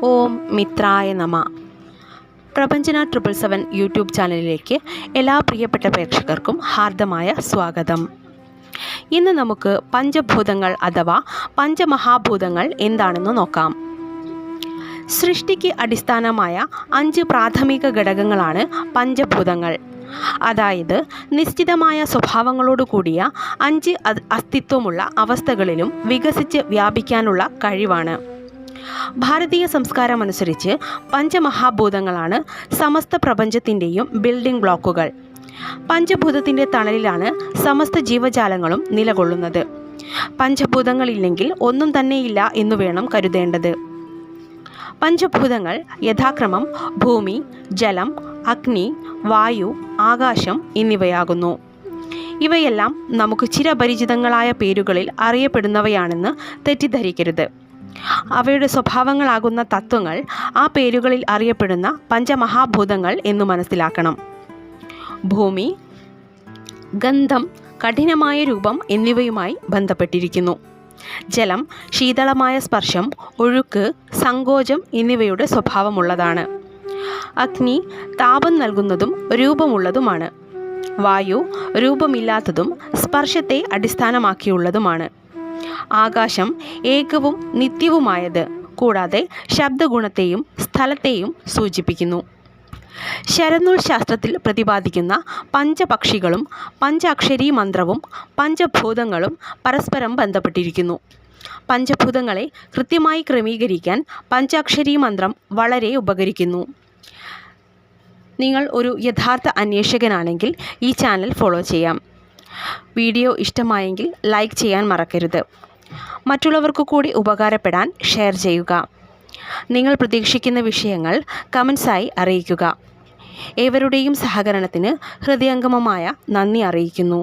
ഓം മിത്രായ നമ. പ്രപഞ്ചന 777 യൂട്യൂബ് ചാനലിലേക്ക് എല്ലാ പ്രിയപ്പെട്ട പ്രേക്ഷകർക്കും ഹാർദമായ സ്വാഗതം. ഇന്ന് നമുക്ക് പഞ്ചഭൂതങ്ങൾ അഥവാ പഞ്ചമഹാഭൂതങ്ങൾ എന്താണെന്ന് നോക്കാം. സൃഷ്ടിക്ക് അടിസ്ഥാനമായ 5 പ്രാഥമിക ഘടകങ്ങളാണ് പഞ്ചഭൂതങ്ങൾ. അതായത് നിശ്ചിതമായ സ്വഭാവങ്ങളോട് കൂടിയ 5 അസ്തിത്വമുള്ള അവസ്ഥകളിലും വികസിച്ച് വ്യാപിക്കാനുള്ള കഴിവാണ്. ഭാരതീയ സംസ്കാരമനുസരിച്ച് പഞ്ചമഹാഭൂതങ്ങളാണ് സമസ്ത പ്രപഞ്ചത്തിൻ്റെയും ബിൽഡിംഗ് ബ്ലോക്കുകൾ. പഞ്ചഭൂതത്തിൻ്റെ തണലിലാണ് സമസ്ത ജീവജാലങ്ങളും നിലകൊള്ളുന്നത്. പഞ്ചഭൂതങ്ങളില്ലെങ്കിൽ ഒന്നും തന്നെയില്ല എന്നു വേണം കരുതേണ്ടത്. പഞ്ചഭൂതങ്ങൾ യഥാക്രമം ഭൂമി, ജലം, അഗ്നി, വായു, ആകാശം എന്നിവയാകുന്നു. ഇവയെല്ലാം നമുക്ക് ചിരപരിചിതങ്ങളായ പേരുകളിൽ അറിയപ്പെടുന്നവയാണെന്ന് തെറ്റിദ്ധരിക്കരുത്. അവയുടെ സ്വഭാവങ്ങളാകുന്ന തത്വങ്ങൾ ആ പേരുകളിൽ അറിയപ്പെടുന്ന പഞ്ചമഹാഭൂതങ്ങൾ എന്നു മനസ്സിലാക്കണം. ഭൂമി, ഗന്ധം, കഠിനമായ രൂപം എന്നിവയുമായി ബന്ധപ്പെട്ടിരിക്കുന്നു. ജലം ശീതളമായ സ്പർശം, ഒഴുക്ക്, സങ്കോചം എന്നിവയുടെ സ്വഭാവമുള്ളതാണ്. അഗ്നി താപം നൽകുന്നതും രൂപമുള്ളതുമാണ്. വായു രൂപമില്ലാത്തതും സ്പർശത്തെ അടിസ്ഥാനമാക്കിയുള്ളതുമാണ്. ആകാശം ഏകവും നിത്യവുമായത്, കൂടാതെ ശബ്ദഗുണത്തെയും സ്ഥലത്തെയും സൂചിപ്പിക്കുന്നു. ശരനൂൽ ശാസ്ത്രത്തിൽ പ്രതിപാദിക്കുന്ന പഞ്ചപക്ഷികളും പഞ്ചാക്ഷരി മന്ത്രവും പഞ്ചഭൂതങ്ങളും പരസ്പരം ബന്ധപ്പെട്ടിരിക്കുന്നു. പഞ്ചഭൂതങ്ങളെ കൃത്യമായി ക്രമീകരിക്കാൻ പഞ്ചാക്ഷരി മന്ത്രം വളരെ ഉപകരിക്കുന്നു. നിങ്ങൾ ഒരു യഥാർത്ഥ അന്വേഷകനാണെങ്കിൽ ഈ ചാനൽ ഫോളോ ചെയ്യാം. വീഡിയോ ഇഷ്ടമായെങ്കിൽ ലൈക്ക് ചെയ്യാൻ മറക്കരുത്. മറ്റുള്ളവർക്ക് കൂടി ഉപകാരപ്പെടാൻ ഷെയർ ചെയ്യുക. നിങ്ങൾ പ്രതീക്ഷിക്കുന്ന വിഷയങ്ങൾ കമൻസായി അറിയിക്കുക. ഏവരുടെയും സഹകരണത്തിന് ഹൃദയംഗമമായ നന്ദി അറിയിക്കുന്നു.